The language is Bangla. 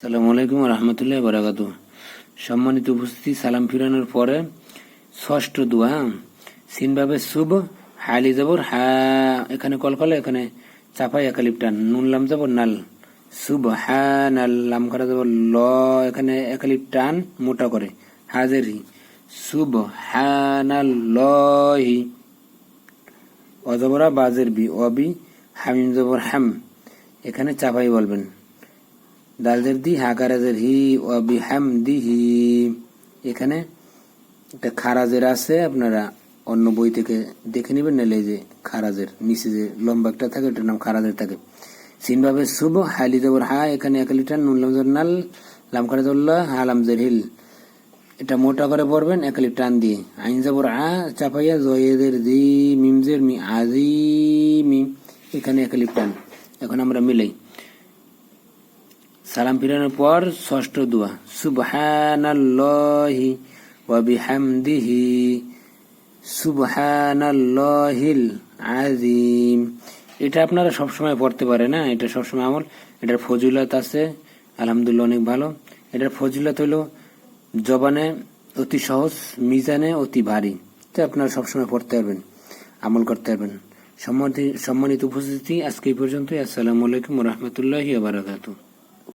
আসসালামু আলাইকুম রহমতুল্লাহ বারাকাতু। সম্মানিত উপস্থিতি, সালাম ফিরানোর পরে ষষ্ঠ দোয়া। সিনভাবে শুভ, হালি যাবর হা, এখানে কলকলে, এখানে চাপাই একালিপ টান, নুন লাম যাবর নাল, শুভ হা নাল, লাম করা যাবর ল, এখানে একালিপ টান মোটা করে, হাজের হি, শুভ হা নাল হি, অজবরা বাজের বি, অবি হামিম যাবর হাম, এখানে চাপাই বলবেন। দালজের দি, হাকারাজের হি, ওয়াবি হামদিহি, এখানে একটা খারাজের আছে, আপনারা অন্য বই থেকে দেখে নেবেন, নাহলে যে খারাজের নিচে যে লম্বা একটা থাকে ওটার নাম খারাজের থাকে। সিনভাবে শুভ, হালি জবর হা, এখানে এক লিটার, নুন লাম জবর নাল, লাম খারাজ হা লামজের হিল, এটা মোটা করে পড়বেন এক লিপ টান দিয়ে। আইন জবর আ, চাপাইয়া জয়েদের দি, মিমজের মি, আজি মিম, এখানে এক লিপ টান। এখন আমরা মিলাই সালাম ফিরানোর পর ষষ্ঠ দোয়া, সুবহানাল্লাহি ওয়া বিহামদিহি সুবহানাল্লাহিল আযীম। এটা আপনারা সবসময় পড়তে পারেন না, এটা সবসময় আমল। এটার ফজিলত আছে, আলহামদুলিল্লাহ অনেক ভালো। এটার ফজিলত হলো জবানে অতি সহজ, মিজানে অতি ভারী। তো আপনারা সবসময় পড়তে পারবেন, আমল করতে পারবেন। সম্মানিত উপস্থিতি, আজকে এই পর্যন্তই। আসসালামু আলাইকুম ওয়া রাহমাতুল্লাহি ওয়া বারাকাতুহু।